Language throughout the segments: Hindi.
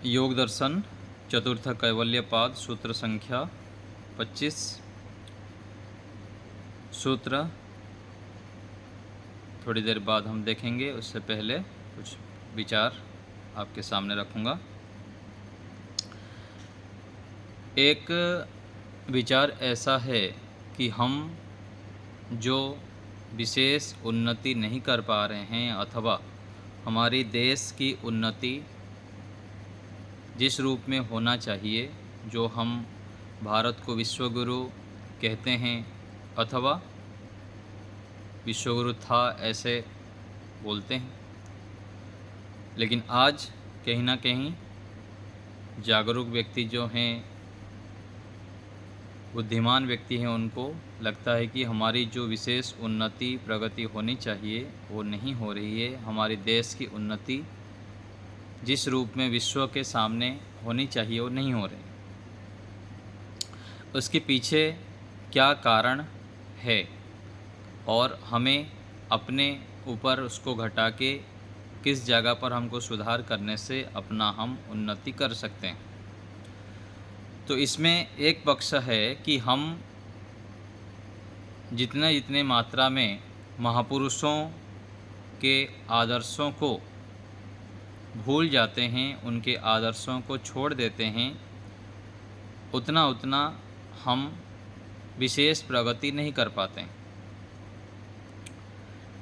योग दर्शन चतुर्थ कैवल्यपाद सूत्र संख्या 25। सूत्र थोड़ी देर बाद हम देखेंगे, उससे पहले कुछ विचार आपके सामने रखूँगा। एक विचार ऐसा है कि हम जो विशेष उन्नति नहीं कर पा रहे हैं अथवा हमारी देश की उन्नति जिस रूप में होना चाहिए, जो हम भारत को विश्वगुरु कहते हैं अथवा विश्वगुरु था ऐसे बोलते हैं, लेकिन आज कहीं ना कहीं जागरूक व्यक्ति जो हैं, बुद्धिमान व्यक्ति हैं, उनको लगता है कि हमारी जो विशेष उन्नति प्रगति होनी चाहिए वो नहीं हो रही है। हमारे देश की उन्नति जिस रूप में विश्व के सामने होनी चाहिए वो नहीं हो रही। उसके पीछे क्या कारण है और हमें अपने ऊपर उसको घटा के किस जगह पर हमको सुधार करने से अपना हम उन्नति कर सकते हैं। तो इसमें एक पक्ष है कि हम जितने मात्रा में महापुरुषों के आदर्शों को भूल जाते हैं, उनके आदर्शों को छोड़ देते हैं, उतना हम विशेष प्रगति नहीं कर पाते।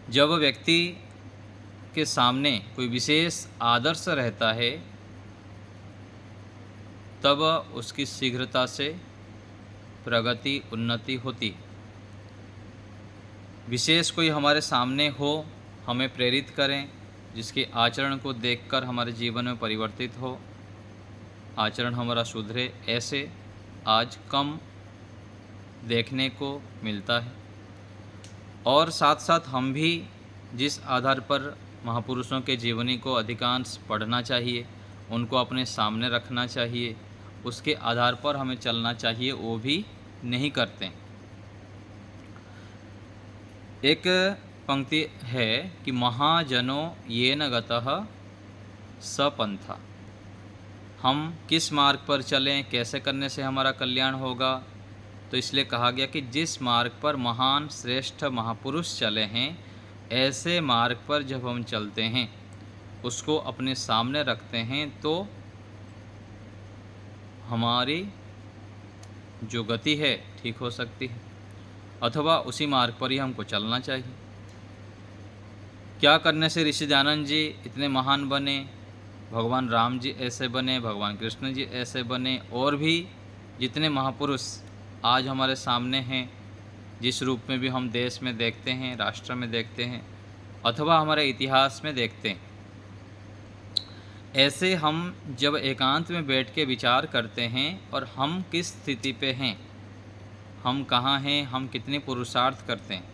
जब व्यक्ति के सामने कोई विशेष आदर्श रहता है तब उसकी शीघ्रता से प्रगति उन्नति होती। विशेष कोई हमारे सामने हो, हमें प्रेरित करें, जिसके आचरण को देखकर हमारे जीवन में परिवर्तित हो, आचरण हमारा सुधरे, ऐसे आज कम देखने को मिलता है। और साथ साथ हम भी जिस आधार पर महापुरुषों के जीवनी को अधिकांश पढ़ना चाहिए, उनको अपने सामने रखना चाहिए, उसके आधार पर हमें चलना चाहिए, वो भी नहीं करते। एक पंक्ति है कि महाजनों येन गतः स पंथा। हम किस मार्ग पर चलें, कैसे करने से हमारा कल्याण होगा, तो इसलिए कहा गया कि जिस मार्ग पर महान श्रेष्ठ महापुरुष चले हैं, ऐसे मार्ग पर जब हम चलते हैं, उसको अपने सामने रखते हैं, तो हमारी जो गति है ठीक हो सकती है, अथवा उसी मार्ग पर ही हमको चलना चाहिए। क्या करने से ऋषि दयानंद जी इतने महान बने, भगवान राम जी ऐसे बने, भगवान कृष्ण जी ऐसे बने, और भी जितने महापुरुष आज हमारे सामने हैं, जिस रूप में भी हम देश में देखते हैं, राष्ट्र में देखते हैं, अथवा हमारे इतिहास में देखते हैं, ऐसे हम जब एकांत में बैठ के विचार करते हैं और हम किस स्थिति पे हैं, हम कहाँ हैं, हम कितने पुरुषार्थ करते हैं,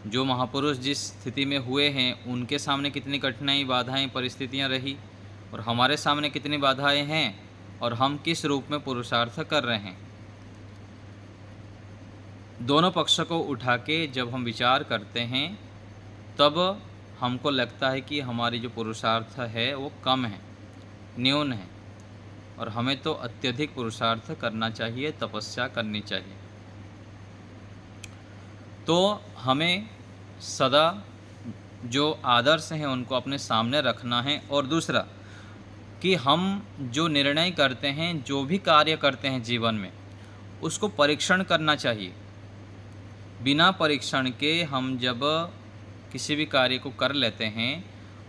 जो महापुरुष जिस स्थिति में हुए हैं उनके सामने कितनी कठिनाई बाधाएं परिस्थितियां रही, और हमारे सामने कितनी बाधाएं हैं, और हम किस रूप में पुरुषार्थ कर रहे हैं। दोनों पक्ष को उठा के जब हम विचार करते हैं तब हमको लगता है कि हमारी जो पुरुषार्थ है वो कम है, न्यून है, और हमें तो अत्यधिक पुरुषार्थ करना चाहिए, तपस्या करनी चाहिए। तो हमें सदा जो आदर्श हैं उनको अपने सामने रखना है। और दूसरा कि हम जो निर्णय करते हैं, जो भी कार्य करते हैं जीवन में, उसको परीक्षण करना चाहिए। बिना परीक्षण के हम जब किसी भी कार्य को कर लेते हैं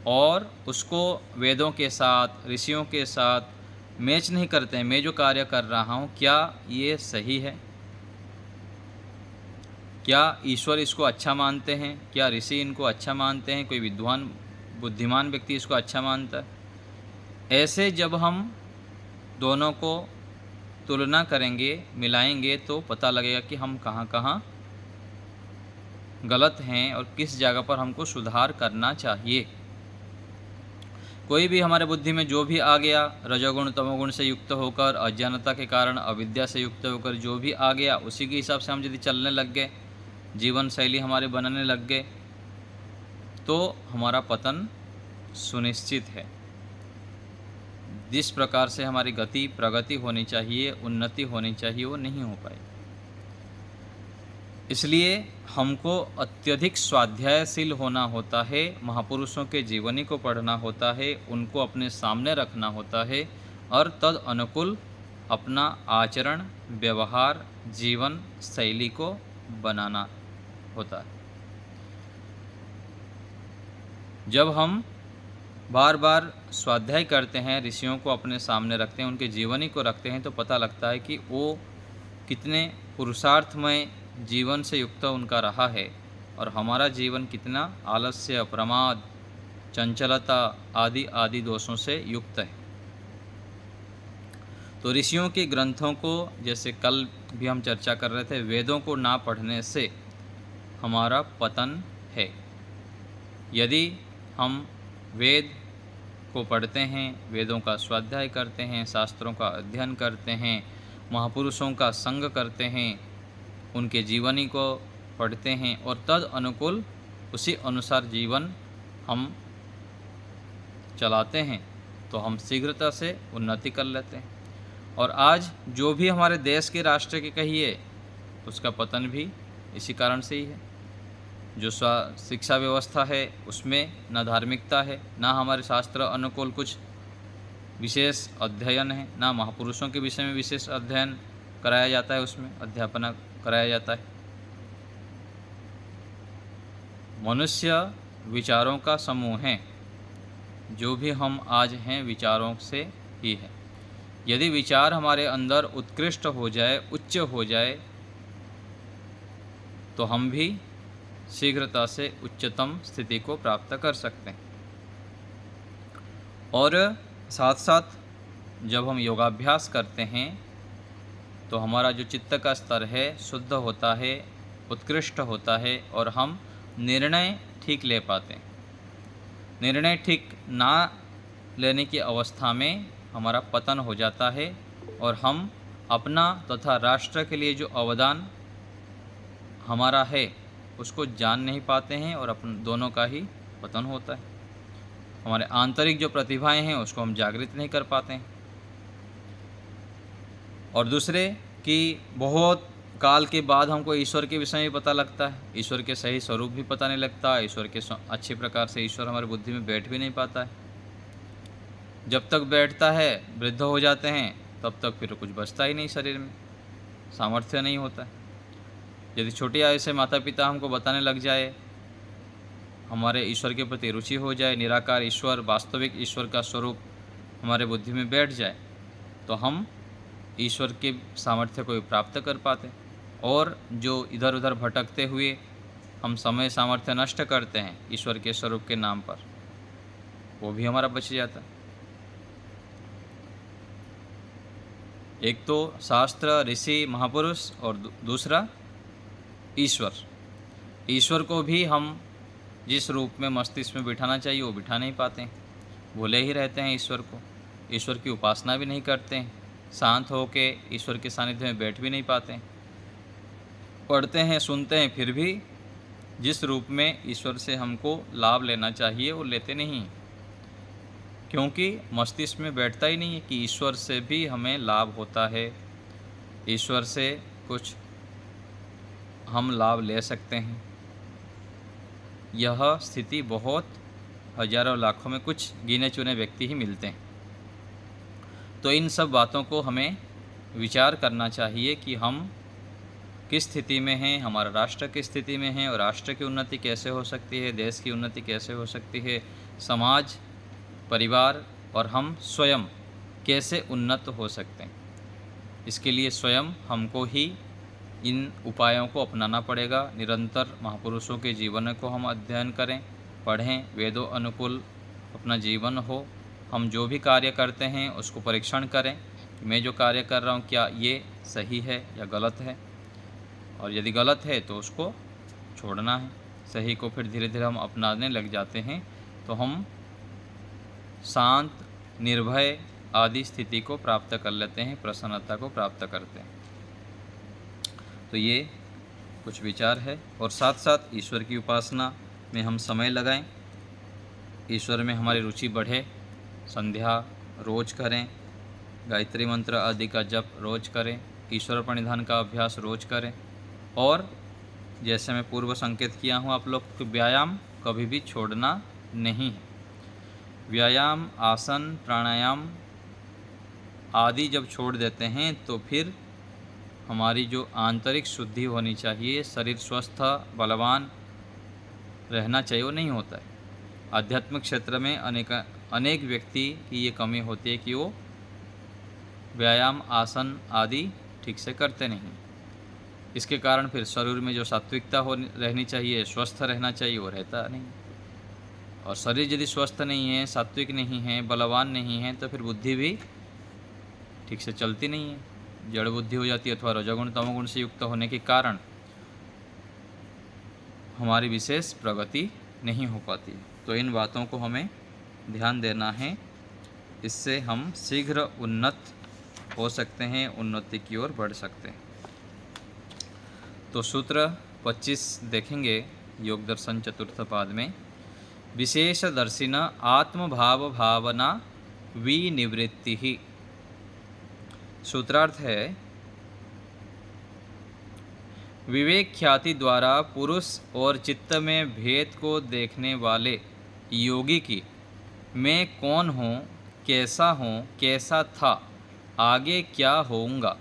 और उसको वेदों के साथ, ऋषियों के साथ मैच नहीं करते हैं, मैं जो कार्य कर रहा हूँ क्या ये सही है, क्या ईश्वर इसको अच्छा मानते हैं, क्या ऋषि इनको अच्छा मानते हैं, कोई विद्वान बुद्धिमान व्यक्ति इसको अच्छा मानता है, ऐसे जब हम दोनों को तुलना करेंगे, मिलाएंगे, तो पता लगेगा कि हम कहाँ गलत हैं और किस जगह पर हमको सुधार करना चाहिए। कोई भी हमारे बुद्धि में जो भी आ गया, रजोगुण तमोगुण से युक्त होकर, अज्ञानता के कारण अविद्या से युक्त होकर जो भी आ गया, उसी के हिसाब से हम यदि चलने लग गए, जीवन शैली हमारे बनने लग गए, तो हमारा पतन सुनिश्चित है। जिस प्रकार से हमारी गति प्रगति होनी चाहिए, उन्नति होनी चाहिए, वो नहीं हो पाई। इसलिए हमको अत्यधिक स्वाध्यायशील होना होता है, महापुरुषों के जीवनी को पढ़ना होता है, उनको अपने सामने रखना होता है और तद अनुकूल अपना आचरण, व्यवहार, जीवन शैली को बनाना होता है। जब हम बार बार स्वाध्याय करते हैं, ऋषियों को अपने सामने रखते हैं, उनके जीवनी को रखते हैं, तो पता लगता है कि वो कितने पुरुषार्थमय जीवन से युक्त उनका रहा है और हमारा जीवन कितना आलस्य, प्रमाद, चंचलता आदि आदि दोषों से युक्त है। तो ऋषियों के ग्रंथों को, जैसे कल भी हम चर्चा कर रहे थे, वेदों को ना पढ़ने से हमारा पतन है। यदि हम वेद को पढ़ते हैं, वेदों का स्वाध्याय करते हैं, शास्त्रों का अध्ययन करते हैं, महापुरुषों का संग करते हैं, उनके जीवनी को पढ़ते हैं और तद अनुकूल उसी अनुसार जीवन हम चलाते हैं, तो हम शीघ्रता से उन्नति कर लेते हैं। और आज जो भी हमारे देश के, राष्ट्र के कहिए, उसका पतन भी इसी कारण से ही है। जो शिक्षा व्यवस्था है उसमें न धार्मिकता है, ना हमारे शास्त्र अनुकूल कुछ विशेष अध्ययन है, ना महापुरुषों के विषय में विशेष अध्ययन कराया जाता है, उसमें अध्यापन कराया जाता है। मनुष्य विचारों का समूह है, जो भी हम आज हैं विचारों से ही है। यदि विचार हमारे अंदर उत्कृष्ट हो जाए, उच्च हो जाए, तो हम भी शीघ्रता से उच्चतम स्थिति को प्राप्त कर सकते हैं। और साथ साथ जब हम योगाभ्यास करते हैं तो हमारा जो चित्त का स्तर है शुद्ध होता है, उत्कृष्ट होता है और हम निर्णय ठीक ले पाते हैं। निर्णय ठीक ना लेने की अवस्था में हमारा पतन हो जाता है और हम अपना तथा राष्ट्र के लिए जो अवदान हमारा है उसको जान नहीं पाते हैं और अपन दोनों का ही पतन होता है। हमारे आंतरिक जो प्रतिभाएं हैं उसको हम जागृत नहीं कर पाते हैं। और दूसरे कि बहुत काल के बाद हमको ईश्वर के विषय में पता लगता है, ईश्वर के सही स्वरूप भी पता नहीं लगता, ईश्वर के अच्छे प्रकार से ईश्वर हमारी बुद्धि में बैठ भी नहीं पाता है। जब तक बैठता है, वृद्ध हो जाते हैं, तब तक फिर कुछ बचता ही नहीं, शरीर में सामर्थ्य नहीं होता है। यदि छोटी आयु से माता पिता हमको बताने लग जाए, हमारे ईश्वर के प्रति रुचि हो जाए, निराकार ईश्वर, वास्तविक ईश्वर का स्वरूप हमारे बुद्धि में बैठ जाए, तो हम ईश्वर के सामर्थ्य को प्राप्त कर पाते। और जो इधर उधर भटकते हुए हम समय सामर्थ्य नष्ट करते हैं ईश्वर के स्वरूप के नाम पर, वो भी हमारा बच जाता है। एक तो शास्त्र, ऋषि, महापुरुष और दूसरा ईश्वर। ईश्वर को भी हम जिस रूप में मस्तिष्क में बिठाना चाहिए वो बिठा नहीं पाते हैं, भूले ही रहते हैं ईश्वर को, ईश्वर की उपासना भी नहीं करते हैं, शांत होके ईश्वर के सानिध्य में बैठ भी नहीं पाते हैं। पढ़ते हैं, सुनते हैं, फिर भी जिस रूप में ईश्वर से हमको लाभ लेना चाहिए वो लेते नहीं, क्योंकि मस्तिष्क में बैठता ही नहीं है कि ईश्वर से भी हमें लाभ होता है, ईश्वर से कुछ हम लाभ ले सकते हैं। यह स्थिति बहुत हजारों लाखों में कुछ गिने चुने व्यक्ति ही मिलते हैं। तो इन सब बातों को हमें विचार करना चाहिए कि हम किस स्थिति में हैं, हमारा राष्ट्र किस स्थिति में है और राष्ट्र की उन्नति कैसे हो सकती है, देश की उन्नति कैसे हो सकती है, समाज, परिवार और हम स्वयं कैसे उन्नत हो सकते हैं। इसके लिए स्वयं हमको ही इन उपायों को अपनाना पड़ेगा। निरंतर महापुरुषों के जीवन को हम अध्ययन करें, पढ़ें, वेदों अनुकूल अपना जीवन हो। हम जो भी कार्य करते हैं उसको परीक्षण करें कि मैं जो कार्य कर रहा हूँ क्या ये सही है या गलत है, और यदि गलत है तो उसको छोड़ना है। सही को फिर धीरे धीरे हम अपनाने लग जाते हैं तो हम शांत, निर्भय आदि स्थिति को प्राप्त कर लेते हैं, प्रसन्नता को प्राप्त करते हैं। तो ये कुछ विचार है। और साथ साथ ईश्वर की उपासना में हम समय लगाएं, ईश्वर में हमारी रुचि बढ़े, संध्या रोज करें, गायत्री मंत्र आदि का जप रोज करें, ईश्वर प्रणिधान का अभ्यास रोज करें, और जैसे मैं पूर्व संकेत किया हूँ आप लोग को, व्यायाम कभी भी छोड़ना नहीं है। व्यायाम, आसन, प्राणायाम आदि जब छोड़ देते हैं तो फिर हमारी जो आंतरिक शुद्धि होनी चाहिए, शरीर स्वस्थ बलवान रहना चाहिए, वो नहीं होता है। आध्यात्मिक क्षेत्र में अनेक व्यक्ति की ये कमी होती है कि वो व्यायाम, आसन आदि ठीक से करते नहीं। इसके कारण फिर शरीर में जो सात्विकता रहनी चाहिए, स्वस्थ रहना चाहिए, वो रहता नहीं। और शरीर यदि स्वस्थ नहीं है, सात्विक नहीं है, बलवान नहीं है, तो फिर बुद्धि भी ठीक से चलती नहीं है, जड़ बुद्धि हो जाती है, अथवा रजोगुण तमोगुण से युक्त होने के कारण हमारी विशेष प्रगति नहीं हो पाती। तो इन बातों को हमें ध्यान देना है, इससे हम शीघ्र उन्नत हो सकते हैं, उन्नति की ओर बढ़ सकते हैं। तो सूत्र 25 देखेंगे योग दर्शन चतुर्थ पाद में। विशेष दर्शिन आत्मभाव भावना विनिवृत्ति ही। सूत्रार्थ है, विवेक ख्याति द्वारा पुरुष और चित्त में भेद को देखने वाले योगी की मैं कौन हूँ, कैसा था, आगे क्या होऊंगा,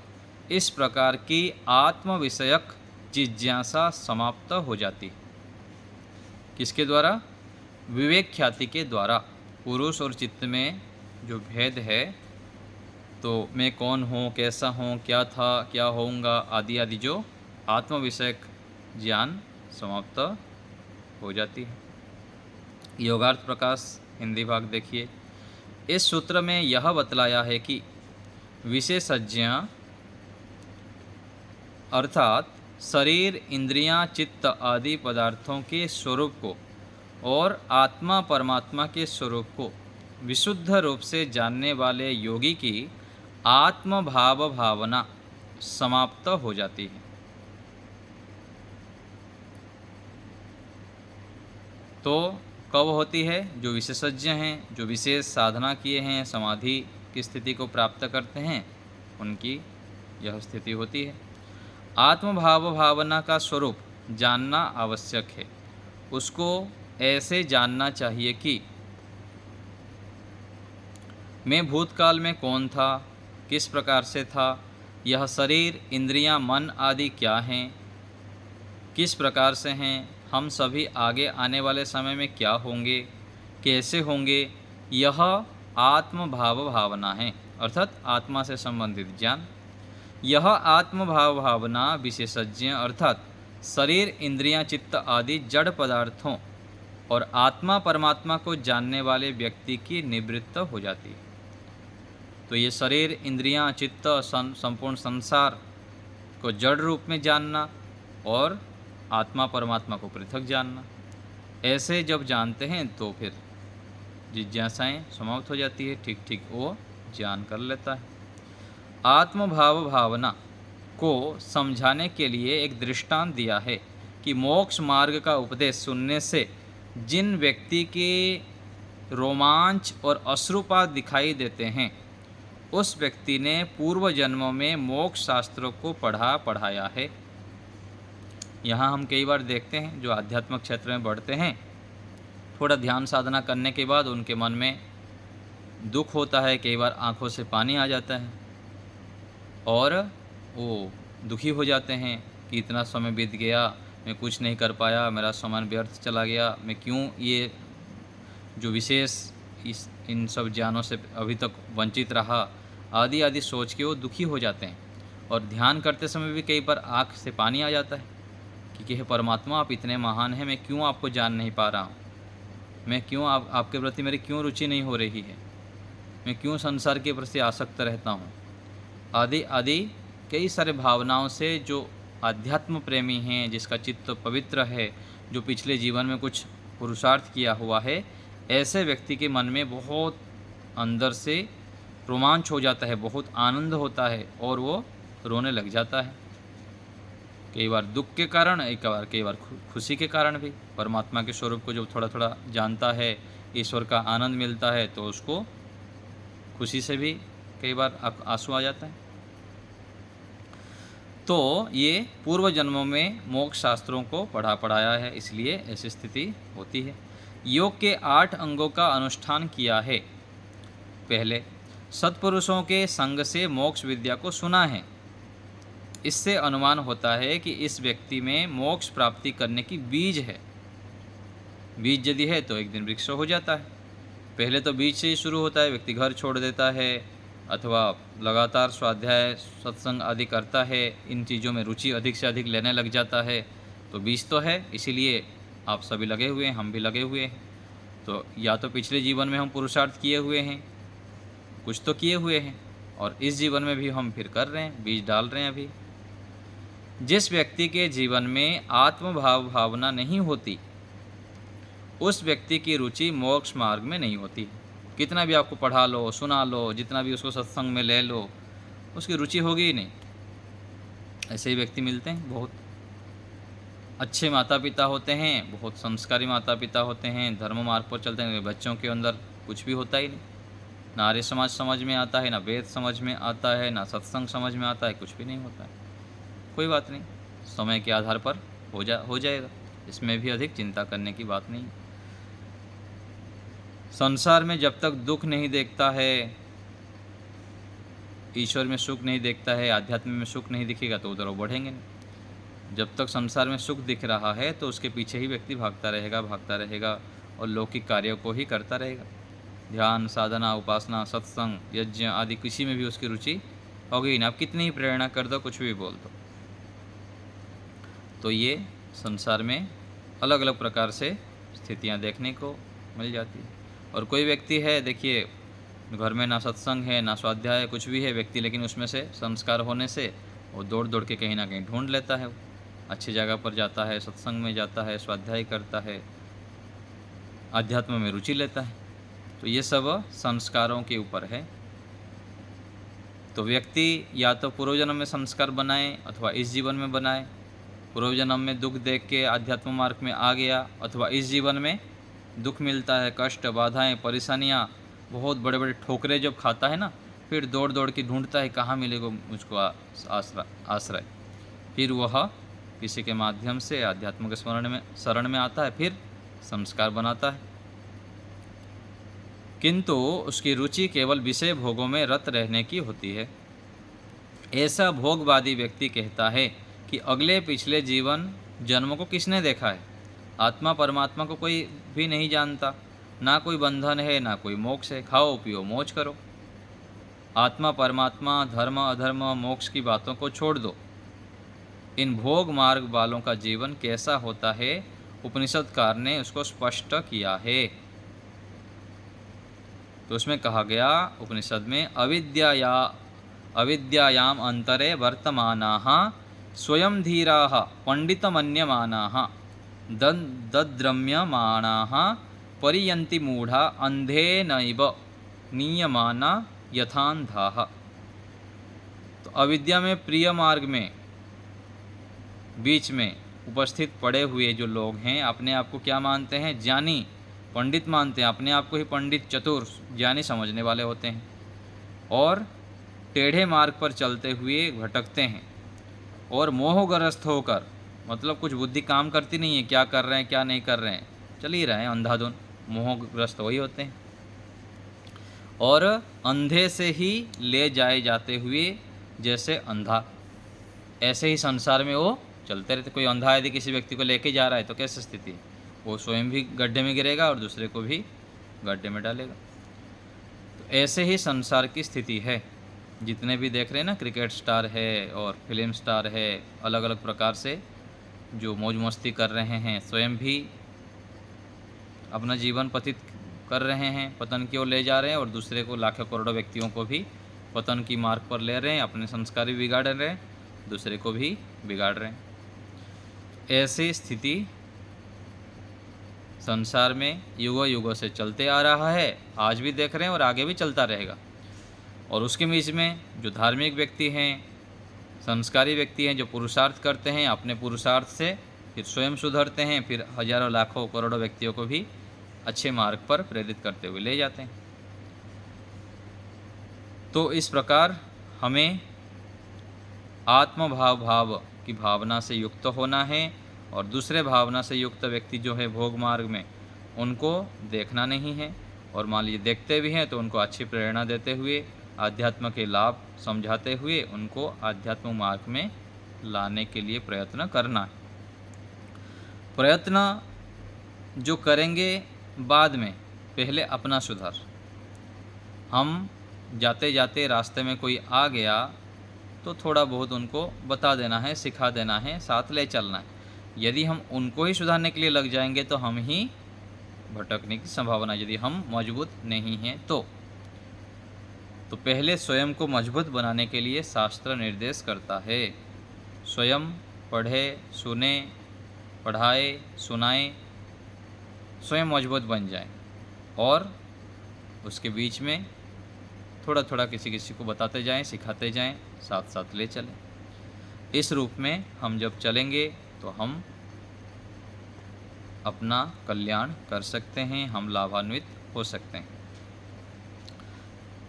इस प्रकार की आत्म विषयक जिज्ञासा समाप्त हो जाती। किसके द्वारा? विवेक ख्याति के द्वारा। पुरुष और चित्त में जो भेद है, तो मैं कौन हूँ, कैसा हूँ, क्या था, क्या होऊंगा आदि आदि जो आत्म विषयक ज्ञान समाप्त हो जाती है। योगार्थ प्रकाश हिंदी भाग देखिए। इस सूत्र में यह बतलाया है कि विशेषज्ञ अर्थात शरीर, इंद्रियां, चित्त आदि पदार्थों के स्वरूप को और आत्मा परमात्मा के स्वरूप को विशुद्ध रूप से जानने वाले योगी की आत्म भाव भावना समाप्त हो जाती है। तो कब होती है? जो विशेषज्ञ हैं, जो विशेष साधना किए हैं, समाधि की स्थिति को प्राप्त करते हैं, उनकी यह स्थिति होती है। आत्मभाव भावना का स्वरूप जानना आवश्यक है। उसको ऐसे जानना चाहिए कि मैं भूतकाल में कौन था, किस प्रकार से था, यह शरीर, इंद्रियां, मन आदि क्या हैं, किस प्रकार से हैं, हम सभी आगे आने वाले समय में क्या होंगे, कैसे होंगे, यह आत्म भाव भावना है, अर्थात आत्मा से संबंधित ज्ञान। यह आत्म भाव भावना विशेषज्ञ अर्थात शरीर, इंद्रियां, चित्त आदि जड़ पदार्थों और आत्मा परमात्मा को जानने वाले व्यक्ति की निवृत्त हो जाती है। तो ये शरीर, इंद्रियां, चित्त, संपूर्ण संसार को जड़ रूप में जानना और आत्मा परमात्मा को पृथक जानना, ऐसे जब जानते हैं तो फिर जिज्ञासाएं समाप्त हो जाती है, ठीक ठीक वो ज्ञान कर लेता है। आत्मभाव भावना को समझाने के लिए एक दृष्टांत दिया है कि मोक्ष मार्ग का उपदेश सुनने से जिन व्यक्ति के रोमांच और अश्रुपात दिखाई देते हैं, उस व्यक्ति ने पूर्व जन्मों में मोक्ष शास्त्रों को पढ़ाया है। यहाँ हम कई बार देखते हैं जो आध्यात्मिक क्षेत्र में बढ़ते हैं, थोड़ा ध्यान साधना करने के बाद उनके मन में दुख होता है, कई बार आंखों से पानी आ जाता है और वो दुखी हो जाते हैं कि इतना समय बीत गया, मैं कुछ नहीं कर पाया, मेरा समय व्यर्थ चला गया, मैं क्यों ये जो विशेष इन सब ज्ञानों से अभी तक वंचित रहा, आदि आदि सोच के वो दुखी हो जाते हैं। और ध्यान करते समय भी कई बार आँख से पानी आ जाता है कि हे परमात्मा, आप इतने महान हैं, मैं क्यों आपको जान नहीं पा रहा हूँ, मैं क्यों आपके प्रति मेरी क्यों रुचि नहीं हो रही है, मैं क्यों संसार के प्रति आसक्त रहता हूँ, आदि आदि कई सारे भावनाओं से जो आध्यात्म प्रेमी हैं, जिसका चित्त पवित्र है, जो पिछले जीवन में कुछ पुरुषार्थ किया हुआ है, ऐसे व्यक्ति के मन में बहुत अंदर से रोमांच हो जाता है, बहुत आनंद होता है और वो रोने लग जाता है। कई बार दुख के कारण, कई बार खुशी के कारण भी। परमात्मा के स्वरूप को जब थोड़ा थोड़ा जानता है, ईश्वर का आनंद मिलता है, तो उसको खुशी से भी कई बार आंसू आ जाता है। तो ये पूर्व जन्मों में मोक्ष शास्त्रों को पढ़ाया है, इसलिए ऐसी स्थिति होती है। योग के 8 अंगों का अनुष्ठान किया है। पहले, सत्पुरुषों के संग से मोक्ष विद्या को सुना है। इससे अनुमान होता है कि इस व्यक्ति में मोक्ष प्राप्ति करने की बीज है। बीज यदि है तो एक दिन वृक्ष हो जाता है। पहले तो बीज से ही शुरू होता है, व्यक्ति घर छोड़ देता है अथवा लगातार स्वाध्याय सत्संग आदि करता है, इन चीज़ों में रुचि अधिक से अधिक लेने लग जाता है, तो बीज तो है। इसीलिए आप सभी लगे हुए हैं, हम भी लगे हुए हैं। तो या तो पिछले जीवन में हम पुरुषार्थ किए हुए हैं, कुछ तो किए हुए हैं, और इस जीवन में भी हम फिर कर रहे हैं, बीज डाल रहे हैं अभी। जिस व्यक्ति के जीवन में आत्मभाव भावना नहीं होती, उस व्यक्ति की रुचि मोक्ष मार्ग में नहीं होती। कितना भी आपको पढ़ा लो, सुना लो, जितना भी उसको सत्संग में ले लो, उसकी रुचि होगी ही नहीं। ऐसे ही व्यक्ति मिलते हैं, बहुत अच्छे माता पिता होते हैं, बहुत संस्कारी माता पिता होते हैं, धर्म मार्ग पर चलते हैं, बच्चों के अंदर कुछ भी होता ही नहीं। ना आर्य समाज समझ में आता है, ना वेद समझ में आता है, ना सत्संग समझ में आता है, कुछ भी नहीं होता है। कोई बात नहीं, समय के आधार पर हो जाएगा, इसमें भी अधिक चिंता करने की बात नहीं। संसार में जब तक दुख नहीं देखता है, ईश्वर में सुख नहीं देखता है, आध्यात्म में सुख नहीं दिखेगा तो उधर वो बढ़ेंगे नहीं। जब तक संसार में सुख दिख रहा है तो उसके पीछे ही व्यक्ति भागता रहेगा और लौकिक कार्यों को ही करता रहेगा। ध्यान, साधना, उपासना, सत्संग, यज्ञ आदि किसी में भी उसकी रुचि होगी ना। आप कितनी ही प्रेरणा कर दो, कुछ भी बोल दो। तो ये संसार में अलग अलग प्रकार से स्थितियाँ देखने को मिल जाती है। और कोई व्यक्ति है, देखिए, घर में ना सत्संग है, ना स्वाध्याय, कुछ भी है व्यक्ति, लेकिन उसमें से संस्कार होने से वो दौड़ दौड़ के कहीं ना कहीं ढूंढ लेता है, अच्छी जगह पर जाता है, सत्संग में जाता है, स्वाध्याय करता है, आध्यात्म में रुचि लेता है। तो ये सब संस्कारों के ऊपर है। तो व्यक्ति या तो पूर्व जन्म में संस्कार बनाए अथवा इस जीवन में बनाए। पूर्व जन्म में दुख देख के आध्यात्म मार्ग में आ गया, अथवा इस जीवन में दुख मिलता है, कष्ट, बाधाएं, परेशानियाँ, बहुत बड़े बड़े ठोकरे जब खाता है ना, फिर दौड़ दौड़ के ढूंढता है कहाँ मिलेगा मुझको आश्रय। फिर वह किसी के माध्यम से आध्यात्म के शरण में आता है, फिर संस्कार बनाता है। किंतु उसकी रुचि केवल विषय भोगों में रत रहने की होती है। ऐसा भोगवादी व्यक्ति कहता है कि अगले पिछले जन्मों को किसने देखा है? आत्मा परमात्मा को कोई भी नहीं जानता, ना कोई बंधन है, ना कोई मोक्ष है। खाओ पियो मौज करो। आत्मा परमात्मा, धर्म अधर्म, मोक्ष की बातों को छोड़ दो। इन भोग मार्ग वालों का जीवन कैसा होता है, उपनिषदकार ने उसको स्पष्ट किया है। तो उसमें कहा गया उपनिषद में, अविद्यायाम अंतरे वर्तमानाः स्वयं धीराः पंडितमन्यमानाः दद्रम्यमाणाः परियन्ति मूढ़ा अंधेनैव नीयमाना यथांधाः। तो अविद्या में, प्रिय मार्ग में, बीच में उपस्थित पड़े हुए जो लोग हैं, अपने आप को क्या मानते हैं? ज्ञानी, पंडित मानते हैं, अपने आप को ही पंडित, चतुर, ज्ञानी समझने वाले होते हैं, और टेढ़े मार्ग पर चलते हुए भटकते हैं, और मोहग्रस्त होकर, मतलब कुछ बुद्धि काम करती नहीं है, क्या कर रहे हैं क्या नहीं कर रहे हैं, चल ही रहे हैं अंधाधुन, मोहग्रस्त वही होते हैं। और अंधे से ही ले जाए जाते हुए, जैसे अंधा, ऐसे ही संसार में वो चलते रहते। कोई अंधा यदि किसी व्यक्ति को लेके जा रहा है तो कैसी स्थिति? वो स्वयं भी गड्ढे में गिरेगा और दूसरे को भी गड्ढे में डालेगा। तो ऐसे ही संसार की स्थिति है। जितने भी देख रहे हैं ना, क्रिकेट स्टार है और फिल्म स्टार है, अलग अलग प्रकार से जो मौज मस्ती कर रहे हैं, स्वयं भी अपना जीवन पतित कर रहे हैं, पतन की ओर ले जा रहे हैं, और दूसरे को, लाखों करोड़ों व्यक्तियों को भी पतन की मार्ग पर ले रहे हैं, अपने संस्कार भी बिगाड़ रहे हैं, दूसरे को भी बिगाड़ रहे हैं। ऐसी स्थिति संसार में युगों युगों से चलते आ रहा है, आज भी देख रहे हैं और आगे भी चलता रहेगा। और उसके बीच में जो धार्मिक व्यक्ति हैं, संस्कारी व्यक्ति हैं, जो पुरुषार्थ करते हैं, अपने पुरुषार्थ से फिर स्वयं सुधरते हैं, फिर हजारों लाखों करोड़ों व्यक्तियों को भी अच्छे मार्ग पर प्रेरित करते हुए ले जाते हैं। तो इस प्रकार हमें भाव की भावना से युक्त होना है, और दूसरे भावना से युक्त व्यक्ति जो है भोग मार्ग में, उनको देखना नहीं है, और मान लीजिए देखते भी हैं तो उनको अच्छी प्रेरणा देते हुए, आध्यात्म के लाभ समझाते हुए उनको आध्यात्म मार्ग में लाने के लिए प्रयत्न करना है। प्रयत्न जो करेंगे बाद में, पहले अपना सुधार। हम जाते जाते रास्ते में कोई आ गया तो थोड़ा बहुत उनको बता देना है, सिखा देना है, साथ ले चलना है। यदि हम उनको ही सुधारने के लिए लग जाएंगे तो हम ही भटकने की संभावना, यदि हम मजबूत नहीं हैं तो पहले स्वयं को मजबूत बनाने के लिए शास्त्र निर्देश करता है। स्वयं पढ़े, सुने, पढ़ाए, सुनाए, स्वयं मजबूत बन जाए, और उसके बीच में थोड़ा थोड़ा किसी किसी को बताते जाएं, सिखाते जाएं, साथ साथ ले चलें। इस रूप में हम जब चलेंगे तो हम अपना कल्याण कर सकते हैं, हम लाभान्वित हो सकते हैं।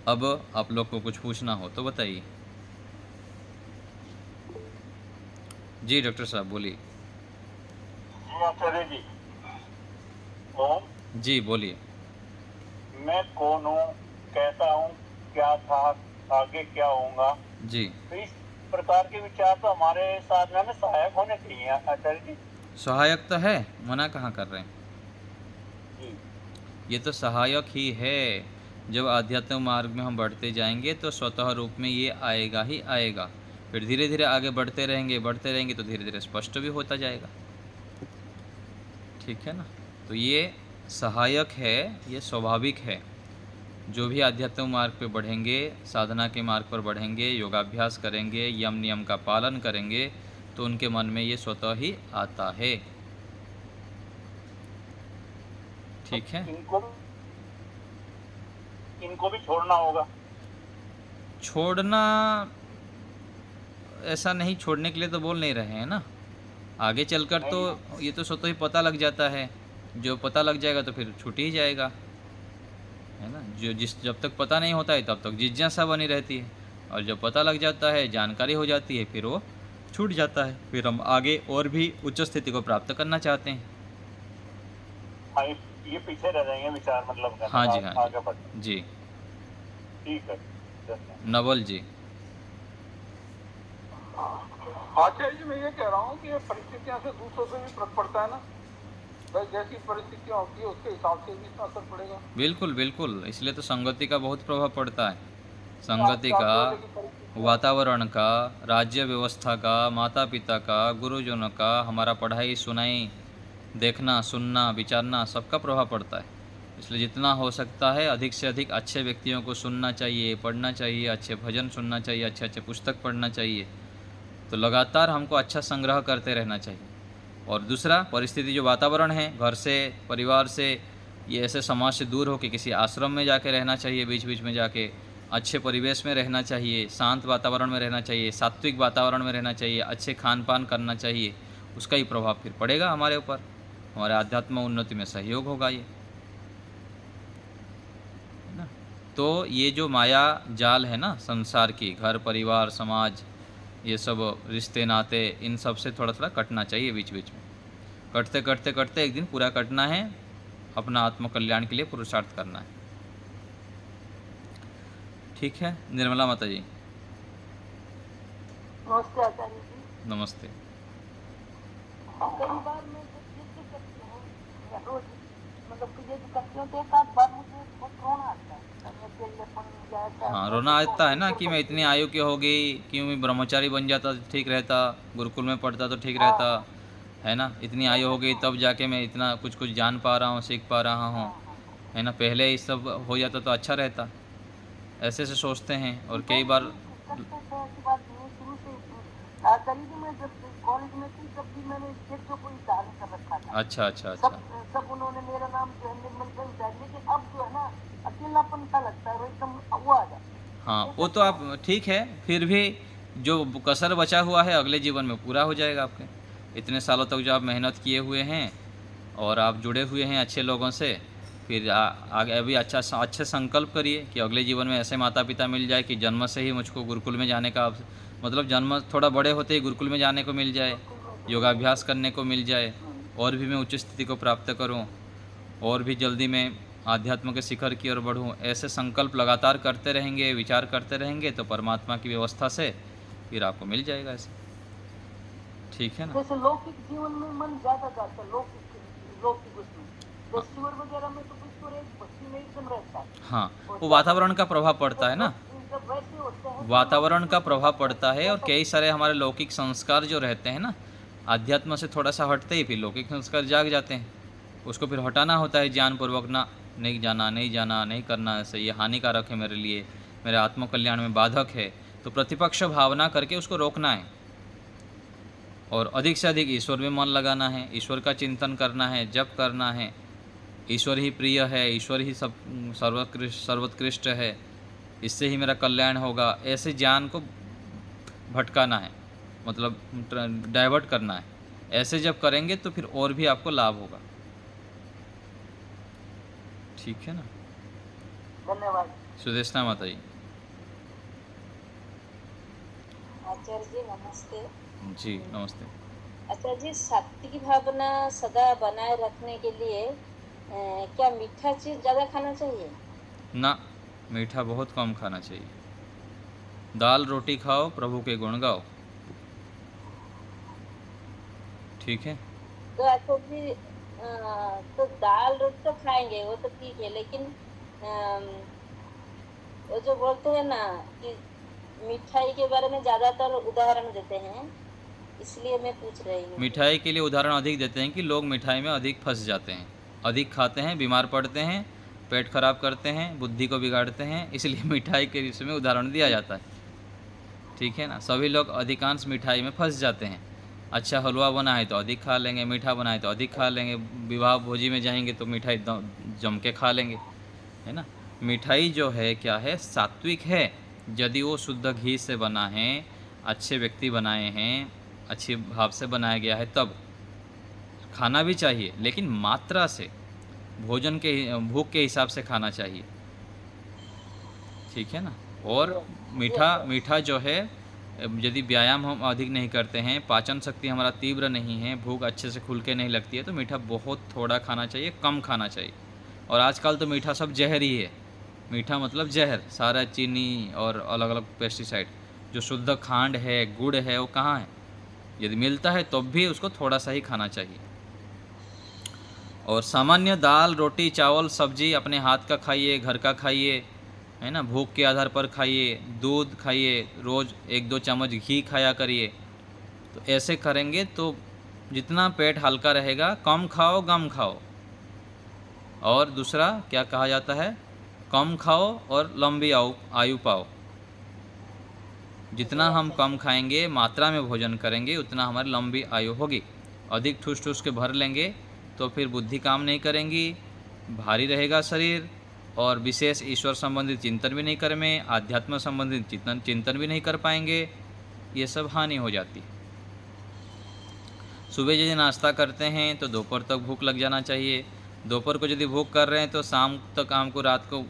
अब आप लोग को कुछ पूछना हो तो बताइए। जी डॉक्टर साहब बोलिए। जी आचार्य जी। ओम। जी बोलिए। मैं कौन हूँ, कैसा हूँ, क्या था, आगे क्या होऊंगा, जी। तो इस प्रकार के विचार तो हमारे साधना में सहायक होने चाहिए आचार्य जी। सहायक तो है, मना कहाँ कर रहे हैं जी। ये तो सहायक ही है। जब आध्यात्मिक मार्ग में हम बढ़ते जाएंगे तो स्वतः रूप में ये आएगा ही आएगा। फिर धीरे धीरे आगे बढ़ते रहेंगे तो धीरे धीरे स्पष्ट भी होता जाएगा। ठीक है ना। तो ये सहायक है, ये स्वाभाविक है। जो भी आध्यात्मिक मार्ग पे बढ़ेंगे, साधना के मार्ग पर बढ़ेंगे, योगाभ्यास करेंगे, यम नियम का पालन करेंगे, तो उनके मन में ये स्वतः ही आता है। ठीक है। इनको भी छोड़ना होगा। छोड़ना ऐसा नहीं, छोड़ने के लिए तो बोल नहीं रहे हैं ना। आगे चलकर तो ये तो स्वतः ही पता लग जाता है। जो पता लग जाएगा तो फिर छूट ही जाएगा, है ना। जब तक पता नहीं होता है तब तक जिज्ञासा बनी रहती है, और जब पता लग जाता है, जानकारी हो जाती है, फिर वो छूट जाता है। फिर हम आगे और भी उच्च स्थिति को प्राप्त करना चाहते हैं। हाँ, ये पीछे रह जाएंगे विचार, मतलब हाँ जी, हाँ आगे बढ़ जी। ठीक है। नवल जी। आचार्य जी, मैं ये कह रहा हूँ कि परिस्थितियाँ से दूसरों से भी फर्क पड़ता है ना। भाई जैसी परिस्थितियाँ होती है उसके हिसाब से भी इसका असर पड़ेगा। बिल्कुल बिल्कुल, इसलिए तो संगति का बहुत प्रभाव पड़ता है। संगति का, वातावरण का, राज्य व्यवस्था का, माता पिता का, गुरुजनों का, हमारा पढ़ाई सुनाई, देखना, सुनना, विचारना, सबका प्रभाव पड़ता है। इसलिए जितना हो सकता है अधिक से अधिक अच्छे व्यक्तियों को सुनना चाहिए, पढ़ना चाहिए, अच्छे भजन सुनना चाहिए, अच्छे अच्छे पुस्तक पढ़ना चाहिए। तो लगातार हमको अच्छा संग्रह करते रहना चाहिए। और दूसरा, परिस्थिति जो वातावरण है, घर से, परिवार से, ये ऐसे समाज से दूर हो के किसी आश्रम में जाके रहना चाहिए, बीच बीच में जाके अच्छे परिवेश में रहना चाहिए, शांत वातावरण में रहना चाहिए, सात्विक वातावरण में रहना चाहिए, अच्छे खान पान करना चाहिए। उसका ही प्रभाव फिर पड़ेगा हमारे ऊपर, हमारे आध्यात्म उन्नति में सहयोग होगा ये, है ना। तो ये जो माया जाल है ना संसार की, घर परिवार समाज, ये सब रिश्ते नाते, इन सब से थोड़ा थोड़ा कटना चाहिए बीच बीच में। कटते कटते कटते एक दिन पूरा कटना है, अपना आत्मकल्याण के लिए पुरुषार्थ करना है। ठीक है। निर्मला माता जी। नमस्ते आचार्य जी। नमस्ते। कई बार मैं जब करती हूँ रोज, मतलब कि ये करती हूँ तो एक आध बार मुझे बहुत रोना आता है। हाँ, रोना आता है ना कि मैं इतनी आयु की हो गई, क्यों मैं ब्रह्मचारी बन जाता तो ठीक रहता, गुरुकुल में पढ़ता तो ठीक रहता, है ना। इतनी आयु हो गई तब जाके मैं इतना कुछ कुछ जान पा रहा हूँ, सीख पा रहा हूँ, है ना। पहले ही सब हो जाता तो अच्छा रहता, ऐसे से सोचते हैं। और कई बार कॉलेज में थी तब भी मैंने जो कोई धारण कर रखा था। अच्छा अच्छा अच्छा। सब उन्होंने मेरा नाम जो है निर्मल का उतार, लेकिन अब जो है ना अकेलापन सा लगता है, एकदम वो आ जाता है। हाँ, वो तो आप ठीक है, फिर भी जो कसर बचा हुआ है अगले जीवन में पूरा हो जाएगा आपके। इतने सालों तक जो आप मेहनत किए हुए हैं और आप जुड़े हुए हैं अच्छे लोगों से, फिर आगे अभी अच्छे संकल्प करिए कि अगले जीवन में ऐसे माता पिता मिल जाए कि जन्म से ही मुझको गुरुकुल में जाने का मतलब जन्म थोड़ा बड़े होते ही गुरुकुल में जाने को मिल जाए, योगाभ्यास करने को मिल जाए, और भी मैं उच्च स्थिति को प्राप्त करूं, और भी जल्दी मैं आध्यात्म के शिखर की ओर बढ़ूं। ऐसे संकल्प लगातार करते रहेंगे, विचार करते रहेंगे, तो परमात्मा की व्यवस्था से फिर आपको मिल जाएगा ऐसे। ठीक है ना। जैसे लौकिक जीवन में मन ज्यादा जाता है, लौकिक उसमें, ईश्वर वगैरह में तो ईश्वर एक भक्ति में एकदम रहता है। हाँ, वो वातावरण का प्रभाव पड़ता है ना, जब वैसे होते हैं वातावरण का प्रभाव पड़ता है, और कई सारे हमारे लौकिक संस्कार जो रहते हैं ना, आध्यात्म से थोड़ा सा हटते ही फिर लौकिक संस्कार जाग जाते हैं। उसको फिर हटाना होता है ज्ञानपूर्वक, ना नहीं जाना, नहीं जाना, नहीं करना, ऐसे ये हानिकारक है मेरे लिए, मेरे आत्मकल्याण में बाधक है। तो प्रतिपक्ष भावना करके उसको रोकना है, और अधिक से अधिक ईश्वर में मन लगाना है, ईश्वर का चिंतन करना है, जप करना है। ईश्वर ही प्रिय है, ईश्वर ही सब सर्वोत्कृष्ट है, इससे ही मेरा कल्याण होगा, ऐसे ज्ञान को भटकाना है, मतलब डाइवर्ट करना है। ऐसे जब करेंगे तो फिर और भी आपको लाभ होगा। ठीक है ना। धन्यवाद। सुदेशना माता जी। आचार्य जी नमस्ते। जी नमस्ते। आचार्य जी, सात्विक भावना सदा बनाए रखने के लिए क्या मीठा चीज ज्यादा खाना चाहिए? ना, मीठा बहुत कम खाना चाहिए। दाल रोटी खाओ, प्रभु के गुण गाओ। ठीक है। तो आचार्य जी तो दाल रोटी तो खाएंगे, वो तो ठीक है, लेकिन वो जो बोलते हैं ना कि मिठाई के बारे में ज्यादातर उदाहरण देते हैं, इसलिए मैं पूछ रही हूँ। मिठाई के लिए उदाहरण अधिक देते हैं कि लोग मिठाई में अधिक फंस जाते हैं, अधिक खाते हैं, बीमार पड़ते हैं, पेट खराब करते हैं, बुद्धि को बिगाड़ते हैं, इसलिए मिठाई के विषय में उदाहरण दिया जाता है। ठीक है ना। सभी लोग अधिकांश मिठाई में फंस जाते हैं। अच्छा हलवा बना है तो अधिक खा लेंगे, मीठा बना है तो अधिक खा लेंगे, विवाह भोजी में जाएंगे तो मिठाई जम के खा लेंगे, है ना। मिठाई जो है क्या है, सात्विक है यदि वो शुद्ध घी से बना है, अच्छे व्यक्ति बनाए हैं, अच्छे भाव से बनाया गया है, तब खाना भी चाहिए, लेकिन मात्रा से, भोजन के भूख के हिसाब से खाना चाहिए। ठीक है ना। और मीठा जो है, यदि व्यायाम हम अधिक नहीं करते हैं, पाचन शक्ति हमारा तीव्र नहीं है, भूख अच्छे से खुल के नहीं लगती है, तो मीठा बहुत थोड़ा खाना चाहिए, कम खाना चाहिए। और आजकल तो मीठा सब जहर ही है। मीठा मतलब जहर, सारा चीनी और अलग अलग पेस्टिसाइड। जो शुद्ध खांड है, गुड़ है, वो कहाँ है? यदि मिलता है तो भी उसको थोड़ा सा ही खाना चाहिए। और सामान्य दाल रोटी चावल सब्जी अपने हाथ का खाइए, घर का खाइए, है ना। भूख के आधार पर खाइए, दूध खाइए, रोज़ 1-2 चम्मच घी खाया करिए। तो ऐसे करेंगे तो जितना पेट हल्का रहेगा, कम खाओ गम खाओ। और दूसरा क्या कहा जाता है, कम खाओ और लंबी आयु पाओ। जितना हम कम खाएंगे, मात्रा में भोजन करेंगे, उतना हमारी लंबी आयु होगी। अधिक ठूस ठूस के भर लेंगे तो फिर बुद्धि काम नहीं करेंगी, भारी रहेगा शरीर, और विशेष ईश्वर संबंधित चिंतन भी नहीं कर में, आध्यात्म संबंधित चिंतन भी नहीं कर पाएंगे। ये सब हानि हो जाती। सुबह यदि नाश्ता करते हैं तो दोपहर तक भूख लग जाना चाहिए। दोपहर को यदि भूख कर रहे हैं तो शाम तक, हमको रात को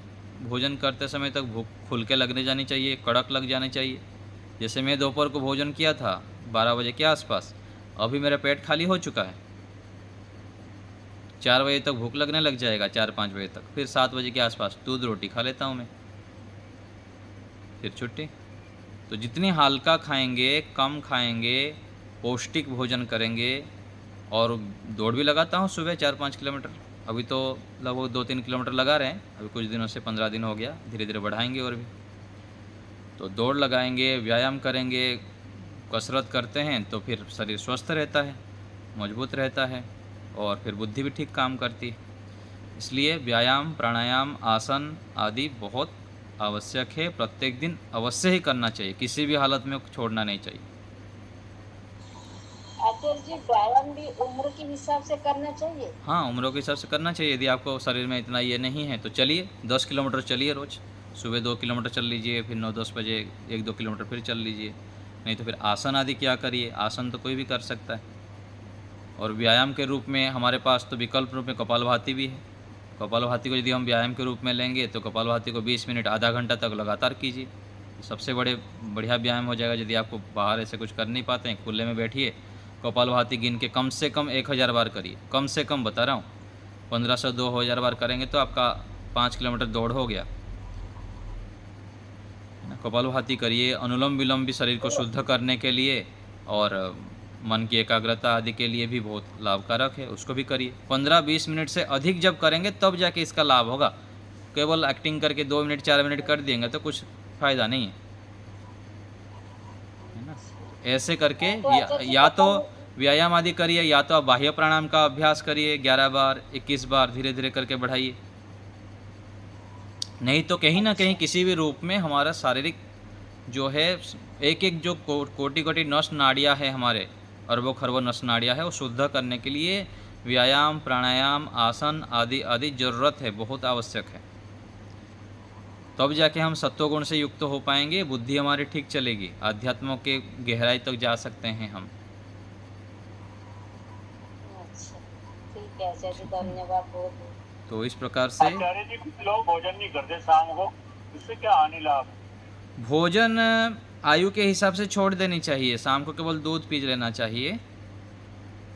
भोजन करते समय तक भूख खुल के लगने जानी चाहिए, कड़क लग जानी चाहिए। जैसे मैं दोपहर को भोजन किया था 12 बजे के आसपास, अभी मेरा पेट खाली हो चुका है। 4 बजे तक भूख लगने लग जाएगा, 4-5 बजे तक। फिर 7 बजे के आसपास दूध रोटी खा लेता हूँ मैं, फिर छुट्टी। तो जितनी हल्का खाएंगे, कम खाएंगे, पौष्टिक भोजन करेंगे। और दौड़ भी लगाता हूँ सुबह 4-5 किलोमीटर। अभी तो लगभग 2-3 किलोमीटर लगा रहे हैं, अभी कुछ दिनों से 15 दिन हो गया, धीरे धीरे बढ़ाएंगे और भी। तो दौड़ लगाएंगे, व्यायाम करेंगे, कसरत करते हैं तो फिर शरीर स्वस्थ रहता है, मजबूत रहता है, और फिर बुद्धि भी ठीक काम करती है। इसलिए व्यायाम, प्राणायाम, आसन आदि बहुत आवश्यक है। प्रत्येक दिन अवश्य ही करना चाहिए, किसी भी हालत में छोड़ना नहीं चाहिए। आचार्य जी, व्यायाम भी उम्र के हिसाब से करना चाहिए? हाँ, उम्रों के हिसाब से करना चाहिए। यदि आपको शरीर में इतना ये नहीं है तो चलिए 10 किलोमीटर चलिए रोज़। सुबह 2 किलोमीटर चल लीजिए, फिर 9-10 बजे 1-2 किलोमीटर फिर चल लीजिए। नहीं तो फिर आसन आदि क्या करिए, आसन तो कोई भी कर सकता है। और व्यायाम के रूप में हमारे पास तो विकल्प रूप में कपालभाति भी है। कपालभाति को यदि हम व्यायाम के रूप में लेंगे तो कपालभाति को 20 मिनट आधा घंटा तक लगातार कीजिए, सबसे बढ़िया व्यायाम हो जाएगा। यदि आपको बाहर ऐसे कुछ कर नहीं पाते हैं, खुले में बैठिए, कपालभाति गिन के कम से कम 1000 बार करिए, कम से कम बता रहा हूँ। 1500 2000 बार करेंगे तो आपका 5 किलोमीटर दौड़ हो गया। कपालभाति करिए, अनुलोम विलोम भी शरीर को शुद्ध करने के लिए और मन की एकाग्रता आदि के लिए भी बहुत लाभकारक है, उसको भी करिए। 15-20 मिनट से अधिक जब करेंगे तब जाके इसका लाभ होगा। केवल एक्टिंग करके 2 मिनट 4 मिनट कर देंगे तो कुछ फ़ायदा नहीं है ना। ऐसे करके या तो व्यायाम आदि करिए, या तो आप बाह्य प्राणायाम का अभ्यास करिए 11 बार 21 बार धीरे धीरे करके बढ़ाइए। नहीं तो कहीं ना कहीं किसी भी रूप में हमारा शारीरिक जो है एक एक जो कोटि कोटि नस नाड़ियाँ है, हमारे अरबों खरबों नस नाड़ियाँ है, वो शुद्ध करने के लिए व्यायाम प्राणायाम आसन आदि आदि ज़रूरत है, बहुत आवश्यक है। तब जाके हम सत्वगुण से युक्त हो पाएंगे, बुद्धि हमारी ठीक चलेगी, आध्यात्म के गहराई तक जा सकते हैं हम। अच्छा ठीक है आचार्य जी, धन्यवाद बहुत बहुत। तो इस प्रकार से आचार्य जी कुछ लोग भोजन नहीं करते शाम को, इससे क्या हानि लाभ? भोजन आयु के हिसाब से छोड़ देनी चाहिए, शाम को केवल दूध पी लेना चाहिए।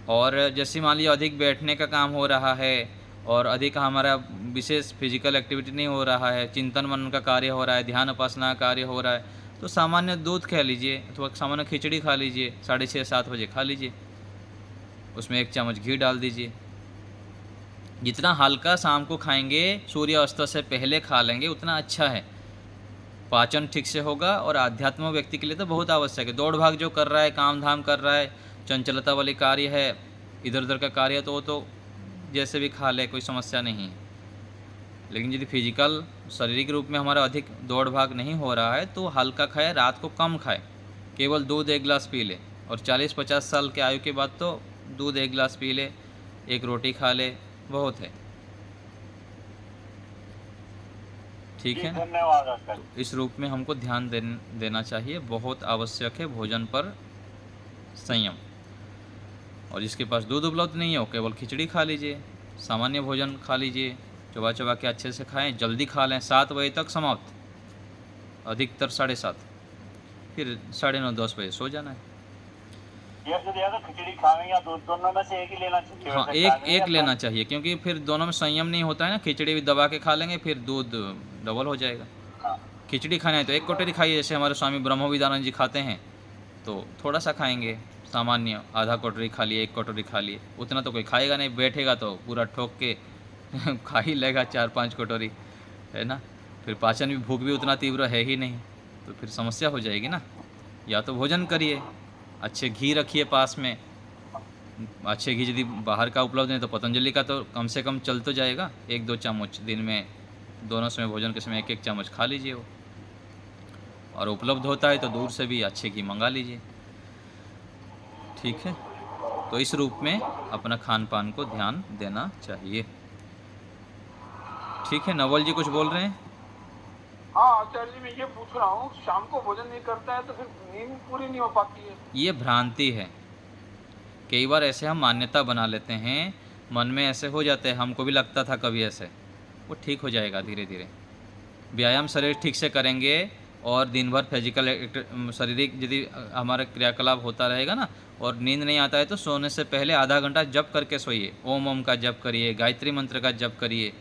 और जैसे मान लीजिए अधिक बैठने का काम हो रहा है और अधिक हमारा विशेष फिजिकल एक्टिविटी नहीं हो रहा है, चिंतन मनन का कार्य हो रहा है, ध्यान उपासना का कार्य हो रहा है, तो सामान्य दूध खा लीजिए अथवा सामान्य खिचड़ी खा लीजिए, 6:30-7 बजे खा लीजिए, उसमें 1 चम्मच घी डाल दीजिए। जितना हल्का शाम को खाएंगे, सूर्य अस्त से पहले खा लेंगे, उतना अच्छा है, पाचन ठीक से होगा। और आध्यात्म व्यक्ति के लिए तो बहुत आवश्यक है। दौड़ भाग जो कर रहा है, काम धाम कर रहा है, चंचलता वाली कार्य है, इधर उधर का कार्य है, तो वो तो जैसे भी खा ले, कोई समस्या नहीं है। लेकिन यदि फिजिकल शारीरिक रूप में हमारा अधिक दौड़ भाग नहीं हो रहा है तो हल्का खाए, रात को कम खाए, केवल दूध 1 गिलास पी ले। और 40-50 साल के आयु के बाद तो दूध 1 गिलास पी ले, 1 रोटी खा ले, बहुत है। ठीक है ना। धन्यवाद आचार्य। तो इस रूप में हमको ध्यान देना चाहिए, बहुत आवश्यक है भोजन पर संयम। और जिसके पास दूध उपलब्ध नहीं हो, केवल खिचड़ी खा लीजिए, सामान्य भोजन खा लीजिए, चबा चबा के अच्छे से खाएं, जल्दी खा लें, 7 बजे तक समाप्त, अधिकतर 7:30, फिर 9:30-10 बजे सो जाना है। खिचड़ी खावे या दूध, दोनों में से एक ही लेना चाहिए? हाँ, एक लेना चाहिए, क्योंकि फिर दोनों में संयम नहीं होता है ना। खिचड़ी भी दबा के खा लेंगे, फिर दूध डबल हो जाएगा। हाँ। खिचड़ी खाना है तो 1 कटोरी खाइए, जैसे हमारे स्वामी ब्रह्मविदानंद जी खाते हैं, तो थोड़ा सा खाएंगे, सामान्य आधा कटोरी खा लिए, 1 कटोरी खा लिए, उतना तो कोई खाएगा नहीं, बैठेगा तो पूरा ठोक के खा ही लेगा 4-5 कटोरी, है ना। फिर पाचन भी, भूख भी उतना तीव्र है ही नहीं, तो फिर समस्या हो जाएगी ना। या तो भोजन करिए, अच्छे घी रखिए पास में, अच्छे घी यदि बाहर का उपलब्ध नहीं तो पतंजलि का तो कम से कम चल तो जाएगा, 1-2 चम्मच दिन में, दोनों समय भोजन के समय 1-1 चम्मच खा लीजिए वो। और उपलब्ध होता है तो दूर से भी अच्छे घी मंगा लीजिए। ठीक है, तो इस रूप में अपना खान पान को ध्यान देना चाहिए। ठीक है, नवल जी कुछ बोल रहे हैं? हाँ आचार्य जी, मैं ये पूछ रहा हूँ, शाम को भोजन नहीं करता है तो फिर नींद पूरी नहीं हो पाती है? ये भ्रांति है। कई बार ऐसे हम मान्यता बना लेते हैं, मन में ऐसे हो जाते हैं, हमको भी लगता था कभी ऐसे, वो ठीक हो जाएगा धीरे धीरे। व्यायाम शरीर ठीक से करेंगे और दिन भर फिजिकल शारीरिक यदि हमारा क्रियाकलाप होता रहेगा ना, और नींद नहीं आता है तो सोने से पहले आधा घंटा जप करके सोइए, ओम का जप करिए, गायत्री मंत्र का जप करिए,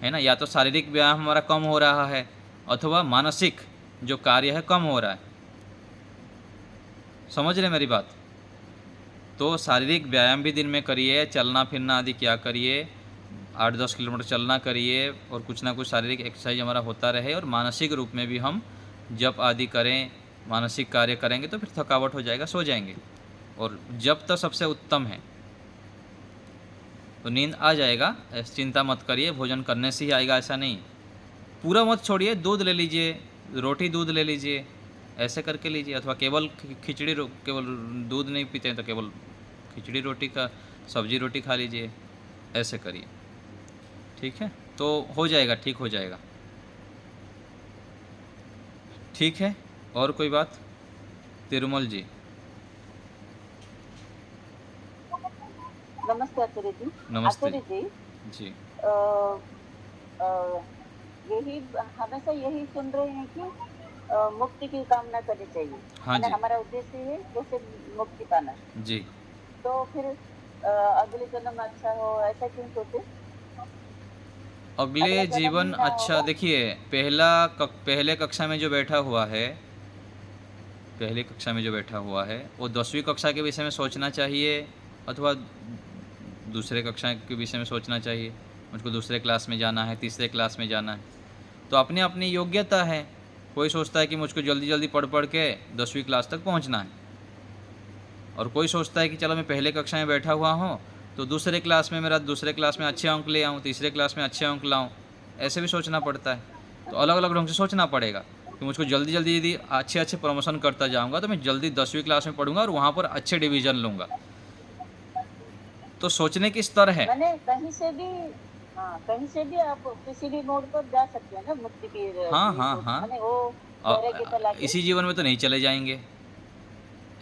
है ना। या तो शारीरिक व्यायाम हमारा कम हो रहा है अथवा मानसिक जो कार्य है कम हो रहा है, समझ रहे मेरी बात। तो शारीरिक व्यायाम भी दिन में करिए, चलना फिरना आदि क्या करिए, 8-10 किलोमीटर चलना करिए, और कुछ ना कुछ शारीरिक एक्सरसाइज हमारा होता रहे। और मानसिक रूप में भी हम जप आदि करें, मानसिक कार्य करेंगे तो फिर थकावट हो जाएगा, सो जाएंगे। और जप तो सबसे उत्तम है, तो नींद आ जाएगा, चिंता मत करिए, भोजन करने से ही आएगा ऐसा नहीं। पूरा मत छोड़िए, दूध ले लीजिए, रोटी दूध ले लीजिए, ऐसे करके लीजिए। अथवा केवल खिचड़ी, केवल दूध नहीं पीते हैं तो केवल खिचड़ी रोटी का सब्जी रोटी खा लीजिए, ऐसे करिए। ठीक है, तो हो जाएगा, ठीक हो जाएगा। ठीक है, और कोई बात? तिरुमल जी। नमस्ते आचार्य जी। नमस्ते आचार्य जी, जी। यही हमेशा यही सुन रहे हैं कि मुक्ति की कामना करनी चाहिए। हाँ माने जी। हमारा उद्देश्य है जैसे मुक्ति पाना। जी। तो फिर अगले जन्म अच्छा हो ऐसा क्यों सोचे? अगले अगला जन्म जीवन ही ना अच्छा, होगा। देखिए पहले कक्षा में जो बैठा हुआ है, पहली कक्षा में जो बैठा हुआ है वो 10वीं कक्षा के विषय में सोचना चाहिए अथवा दूसरे कक्षा के विषय में सोचना चाहिए। मुझको दूसरे क्लास में जाना है, तीसरे क्लास में जाना है, तो अपनी अपनी योग्यता है। कोई सोचता है कि मुझको जल्दी जल्दी पढ़ पढ़ के 10वीं क्लास तक पहुंचना है, और कोई सोचता है कि चलो मैं पहले कक्षा में बैठा हुआ हूँ तो दूसरे क्लास में अच्छे अंक ले आऊँ, तीसरे क्लास में अच्छे अंक लाऊँ। ऐसे भी सोचना पड़ता है। तो अलग अलग ढंग से सोचना पड़ेगा कि मुझको जल्दी जल्दी यदि अच्छे अच्छे प्रमोशन करता जाऊँगा तो मैं जल्दी 10वीं क्लास में पढ़ूँगा और वहाँ पर अच्छे डिवीज़न लूँगा। तो सोचने की स्तर है। मैंने कहीं से भी, हाँ कहीं से भी आप किसी भी मोड़ पर जा सकते हैं ना मुक्ति की हाँ की हाँ सोच। हाँ। मैंने वो वैराग्यता लाके इसी जीवन में तो नहीं चले जाएंगे,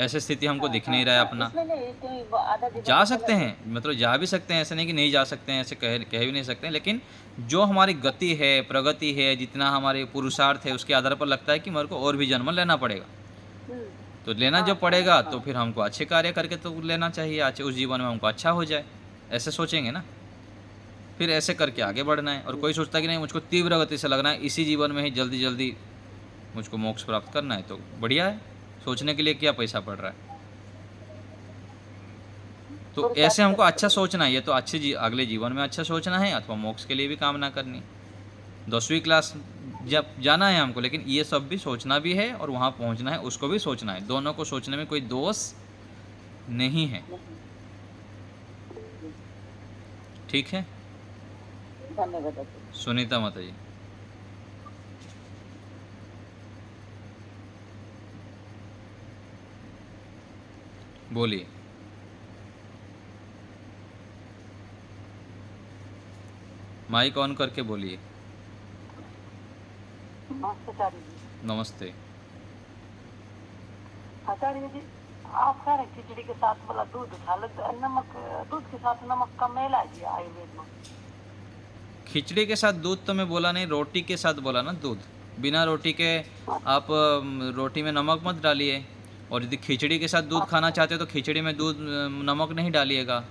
ऐसे स्थिति हमको दिख नहीं रहा है अपना। इसमें नहीं क्यों वो आधा जीवन जा तो सकते चला हैं, मतलब जा भी सकते हैं, ऐसे नहीं कि नहीं जा सकते हैं, ऐसे कह भी नहीं सकते हैं, लेकिन जो हमारी गति है, प्रगति है, जितना हमारे पुरुषार्थ है उसके आधार पर लगता है कि मेरे को और भी जन्म लेना पड़ेगा। गया। तो लेना जब पड़ेगा तो फिर हमको अच्छे कार्य करके तो लेना चाहिए, अच्छे उस जीवन में हमको अच्छा हो जाए, ऐसे सोचेंगे ना, फिर ऐसे करके आगे बढ़ना है। और कोई सोचता है कि नहीं मुझको तीव्र गति से लगना है, इसी जीवन में ही जल्दी जल्दी मुझको मोक्ष प्राप्त करना है, तो बढ़िया है, सोचने के लिए क्या पैसा पड़ रहा है। तो ऐसे हमको अच्छा सोचना है, ये तो अगले जीवन में अच्छा सोचना है अथवा मोक्ष के लिए भी कामना करनी। 10वीं क्लास जब जाना है हमको, लेकिन ये सब भी सोचना भी है और वहाँ पहुँचना है उसको भी सोचना है। दोनों को सोचने में कोई दोष नहीं है। ठीक है, धन्यवाद। सुनीता माता जी। बोलिए। माइक ऑन करके बोलिए। नमस्ते आचार्य जी। नमस्ते। आचार्य जी, आप कह रहे खिचड़ी के साथ वाला दूध नमक, दूध के साथ नमक का मेला है जी आयुर्वेद में। खिचड़ी के साथ दूध तो मैं बोला नहीं, रोटी के साथ बोला ना दूध। बिना रोटी के आप रोटी में नमक मत डालिए, और यदि खिचड़ी के साथ दूध खाना चाहते हो तो खिचड़ी में दूध नमक नहीं डालिएगा।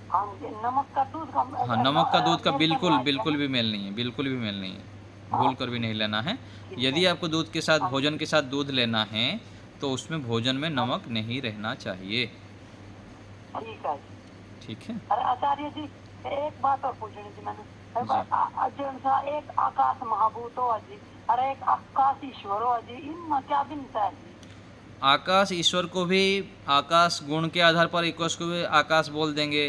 हाँ जी, नमक का दूध का, हाँ, नमक का दूध का मेल बिल्कुल करना है बिल्कुल भी मेल नहीं है, बिल्कुल भी मेल नहीं है, भूल कर भी नहीं लेना है। यदि आपको दूध के साथ भोजन के साथ दूध लेना है तो उसमें भोजन में नमक नहीं रहना चाहिए। ठीक है। ठीक है। अरे आचार्य जी, एक बात और पूछनी थी मैंने। एक आकाश महाभूत हो जी, अरे एक आकाश ईश्वर हो जी, इनमें क्या भिन्नता है जी? आकाश ईश्वर को भी आकाश गुण के आधार पर ईश्वर को भी आकाश बोल देंगे,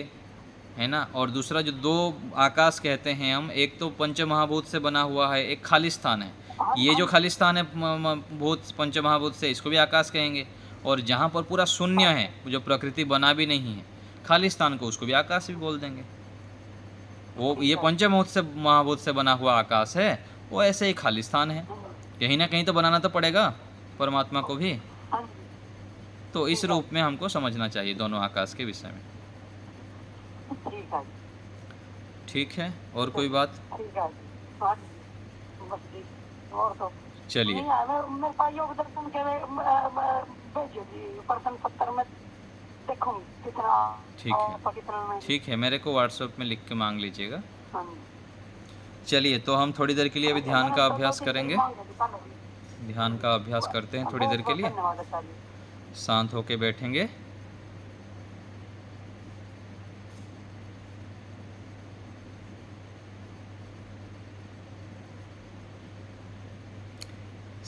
है ना। और दूसरा जो दो आकाश कहते हैं हम, एक तो पंच महाभूत से बना हुआ है, एक खाली स्थान है। ये जो खाली स्थान है भूत पंच महाभूत से, इसको भी आकाश कहेंगे। और जहाँ पर पूरा शून्य है, जो प्रकृति बना भी नहीं है, खाली स्थान को, उसको भी आकाश भी बोल देंगे। वो ये पंच महाभूत से बना हुआ आकाश है, वो ऐसे ही खाली स्थान है। कहीं ना कहीं तो बनाना तो पड़ेगा परमात्मा को भी। हाँ जी, तो इस रूप में हमको समझना चाहिए दोनों आकाश के विषय में। ठीक है। ठीक है, और कोई बात? ठीक है जी, हाँ जी, बस जी, और तो चलिए, नहीं है। मेरे पास योग दर्शन के भेजिए जी, प्रश्न 70 में देखूँ कितना। ठीक है। और कितना में। ठीक है, मेरे को व्हाट्सएप में लिख के मांग लीजिएगा। हाँ जी। चलिए, तो हम थोड़ी देर के लिए अभी ध्यान का अभ्यास करेंगे। मांग लीजिए, मांग लीजिए। ध्यान का अभ्यास करते हैं थोड़ी देर के लिए। धन्यवाद आचार्य। शांत होके बैठेंगे।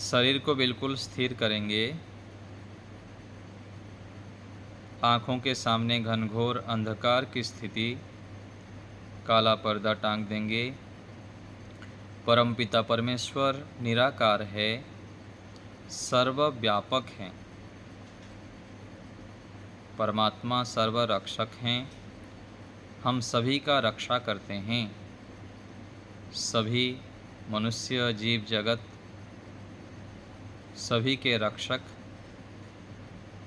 शरीर को बिल्कुल स्थिर करेंगे। आँखों के सामने घनघोर अंधकार की स्थिति, काला पर्दा टांग देंगे। परमपिता परमेश्वर निराकार है, सर्वव्यापक हैं। परमात्मा सर्वरक्षक हैं, हम सभी का रक्षा करते हैं। सभी मनुष्य जीव जगत सभी के रक्षक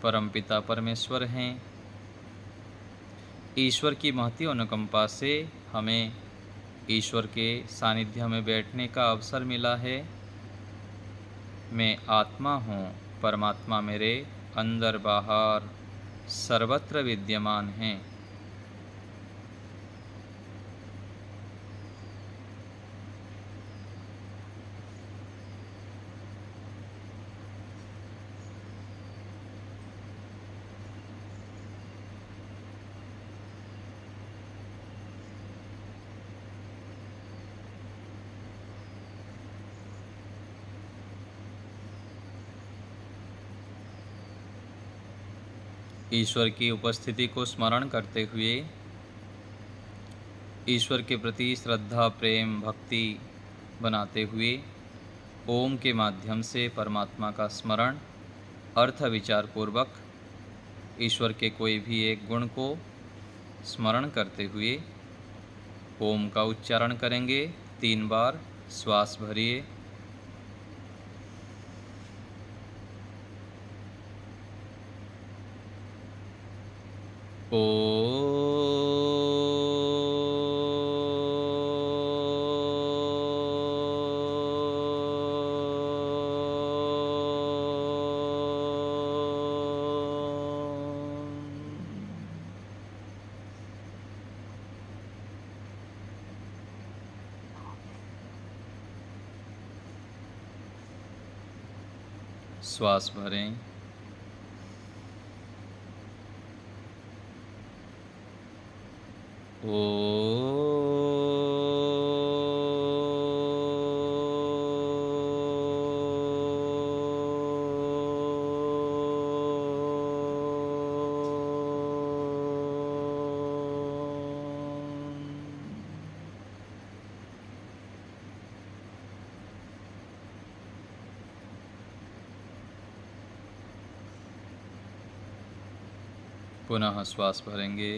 परमपिता परमेश्वर हैं। ईश्वर की महती अनुकंपा से हमें ईश्वर के सानिध्य में बैठने का अवसर मिला है। मैं आत्मा हूँ, परमात्मा मेरे अंदर बाहर सर्वत्र विद्यमान हैं। ईश्वर की उपस्थिति को स्मरण करते हुए ईश्वर के प्रति श्रद्धा, प्रेम, भक्ति बनाते हुए ओम के माध्यम से परमात्मा का स्मरण अर्थ विचार पूर्वक ईश्वर के कोई भी एक गुण को स्मरण करते हुए ओम का उच्चारण करेंगे। 3 बार श्वास भरिए। श्वास भरें। पुनः श्वास भरेंगे।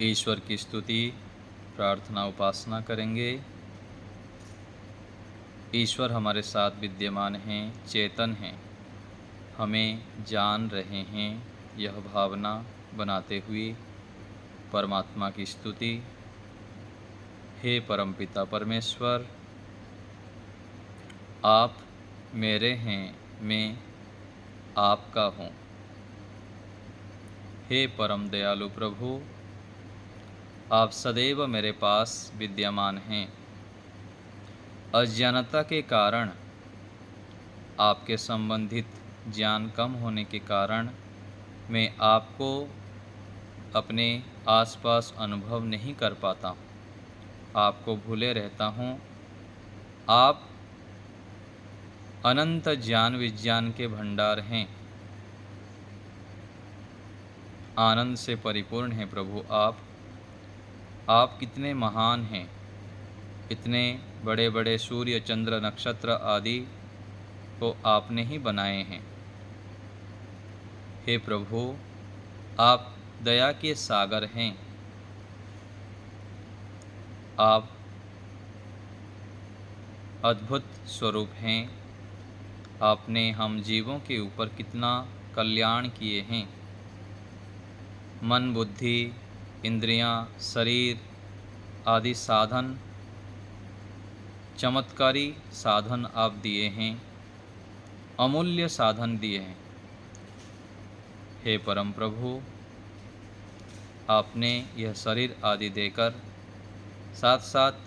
ईश्वर की स्तुति, प्रार्थना, उपासना करेंगे। ईश्वर हमारे साथ विद्यमान हैं, चेतन हैं, हमें जान रहे हैं, यह भावना बनाते हुए परमात्मा की स्तुति। हे परमपिता परमेश्वर, आप मेरे हैं, मैं आपका हूँ। हे परम दयालु प्रभु, आप सदैव मेरे पास विद्यमान हैं। अज्ञानता के कारण, आपके संबंधित ज्ञान कम होने के कारण मैं आपको अपने आसपास अनुभव नहीं कर पाता हूँ, आपको भूले रहता हूँ। आप अनंत ज्ञान विज्ञान के भंडार हैं, आनंद से परिपूर्ण हैं प्रभु। आप कितने महान हैं। इतने बड़े बड़े सूर्य, चंद्र, नक्षत्र आदि को आपने ही बनाए हैं। हे प्रभु, आप दया के सागर हैं। आप अद्भुत स्वरूप हैं। आपने हम जीवों के ऊपर कितना कल्याण किए हैं। मन, बुद्धि, इंद्रियां, शरीर आदि साधन, चमत्कारी साधन आप दिए हैं, अमूल्य साधन दिए हैं। हे परम प्रभु, आपने यह शरीर आदि देकर साथ साथ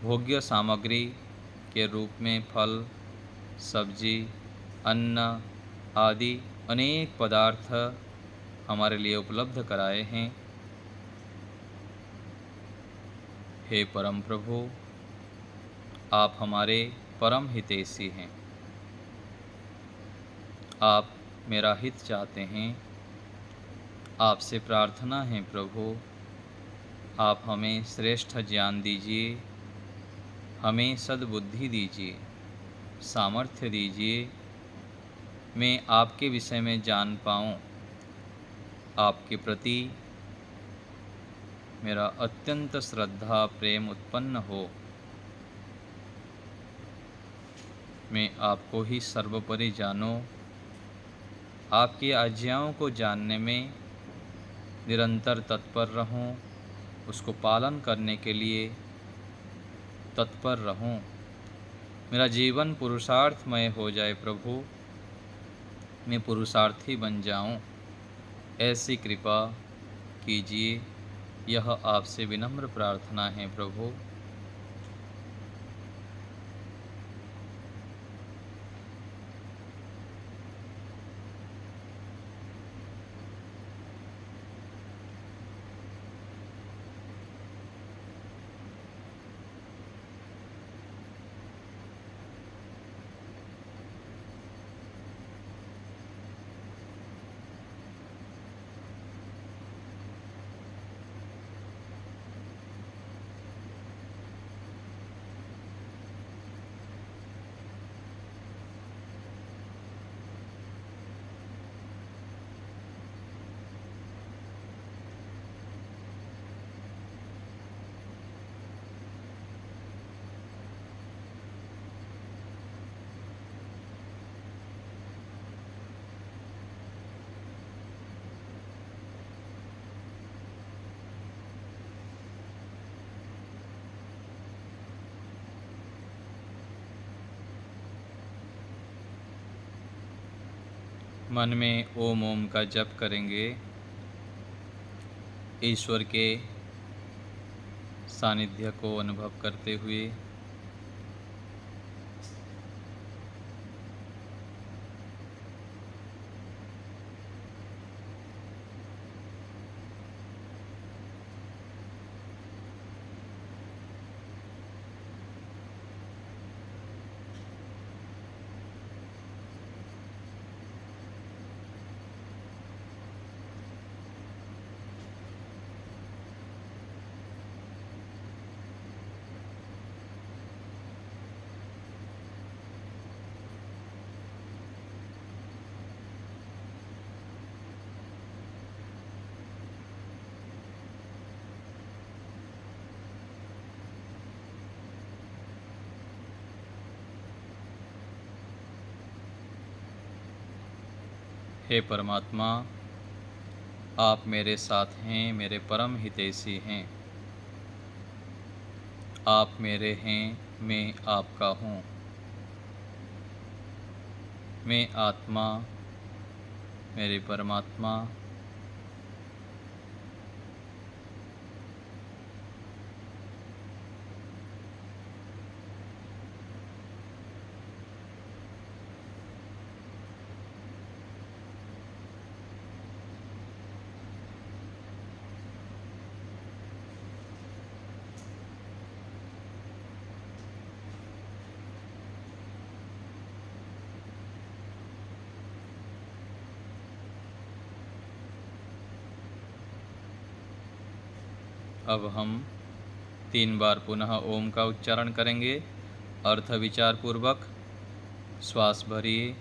भोग्य सामग्री के रूप में फल, सब्जी, अन्न आदि अनेक पदार्थ हमारे लिए उपलब्ध कराए हैं। हे परम प्रभु, आप हमारे परम हितैषी हैं। आप मेरा हित चाहते हैं। आपसे प्रार्थना है प्रभु, आप हमें श्रेष्ठ ज्ञान दीजिए, हमें सद्बुद्धि दीजिए, सामर्थ्य दीजिए, मैं आपके विषय में जान पाऊँ, आपके प्रति मेरा अत्यंत श्रद्धा प्रेम उत्पन्न हो, मैं आपको ही सर्वोपरि जानूं, आपकी आज्ञाओं को जानने में निरंतर तत्पर रहूं, उसको पालन करने के लिए तत्पर रहूं। मेरा जीवन पुरुषार्थमय हो जाए प्रभु, मैं पुरुषार्थी बन जाऊं, ऐसी कृपा कीजिए। यह आपसे विनम्र प्रार्थना है प्रभु। मन में ओम ओम का जप करेंगे, ईश्वर के सानिध्य को अनुभव करते हुए। हे परमात्मा, आप मेरे साथ हैं, मेरे परम हितैषी हैं। आप मेरे हैं, मैं आपका हूँ। मैं आत्मा, मेरे परमात्मा, अब हम 3 बार पुनः ओम का उच्चारण करेंगे। अर्थ विचार पूर्वक श्वास भरिए,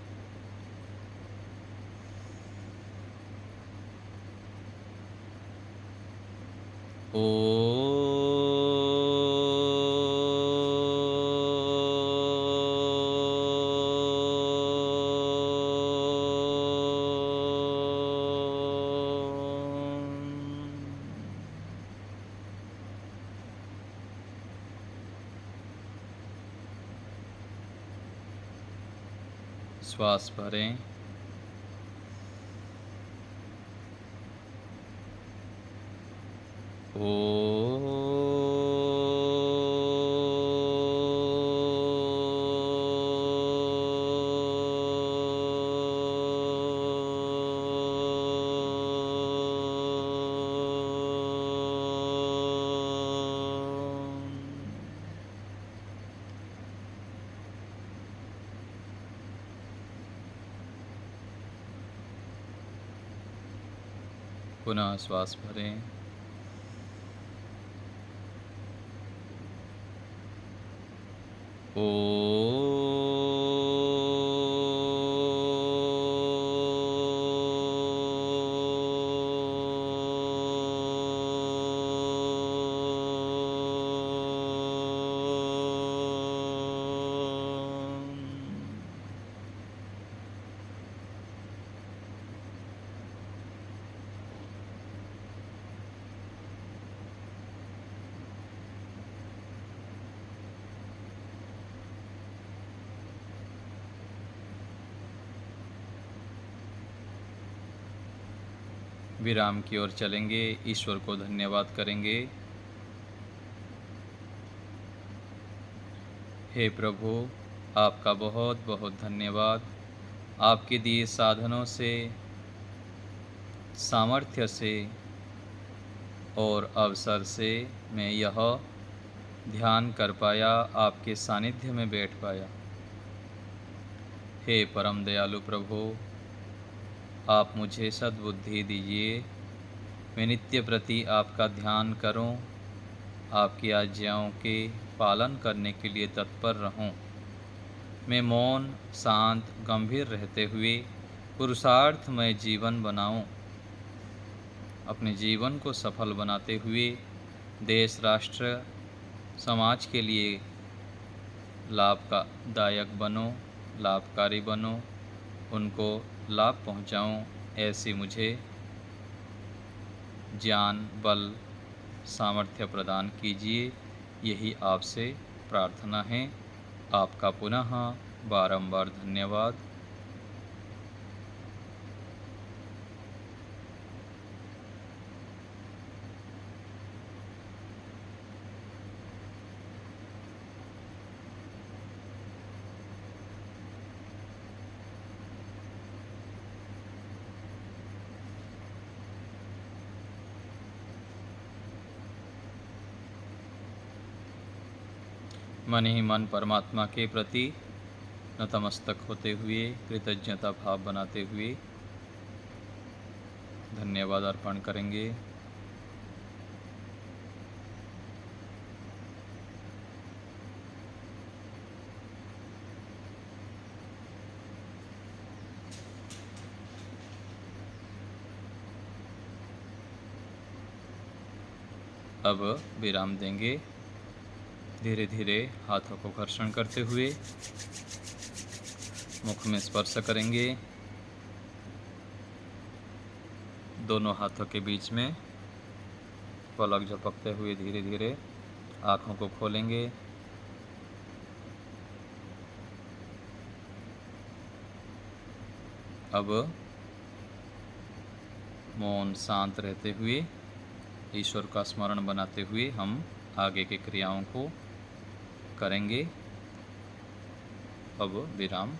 श्वास भरें, पुनः श्वास भरें। विराम की ओर चलेंगे, ईश्वर को धन्यवाद करेंगे। हे प्रभु, आपका बहुत बहुत धन्यवाद। आपके दिए साधनों से, सामर्थ्य से और अवसर से मैं यह ध्यान कर पाया, आपके सानिध्य में बैठ पाया। हे परम दयालु प्रभु, आप मुझे सद्बुद्धि दीजिए। मैं नित्य प्रति आपका ध्यान करूं, आपकी आज्ञाओं के पालन करने के लिए तत्पर रहूं। मैं मौन, शांत, गंभीर रहते हुए पुरुषार्थमय जीवन बनाऊं। अपने जीवन को सफल बनाते हुए देश, राष्ट्र, समाज के लिए लाभदायक बनूं, लाभकारी बनूं, उनको लाभ पहुंचाऊं। ऐसी मुझे ज्ञान, बल, सामर्थ्य प्रदान कीजिए। यही आपसे प्रार्थना है। आपका पुनः बारंबार धन्यवाद। मन ही मन परमात्मा के प्रति नतमस्तक होते हुए, कृतज्ञता भाव बनाते हुए धन्यवाद अर्पण करेंगे। अब विराम देंगे। धीरे धीरे हाथों को घर्षण करते हुए मुख में स्पर्श करेंगे। दोनों हाथों के बीच में पलक झपकते हुए धीरे धीरे आँखों को खोलेंगे। अब मौन, शांत रहते हुए ईश्वर का स्मरण बनाते हुए हम आगे की क्रियाओं को करेंगे। अब विराम।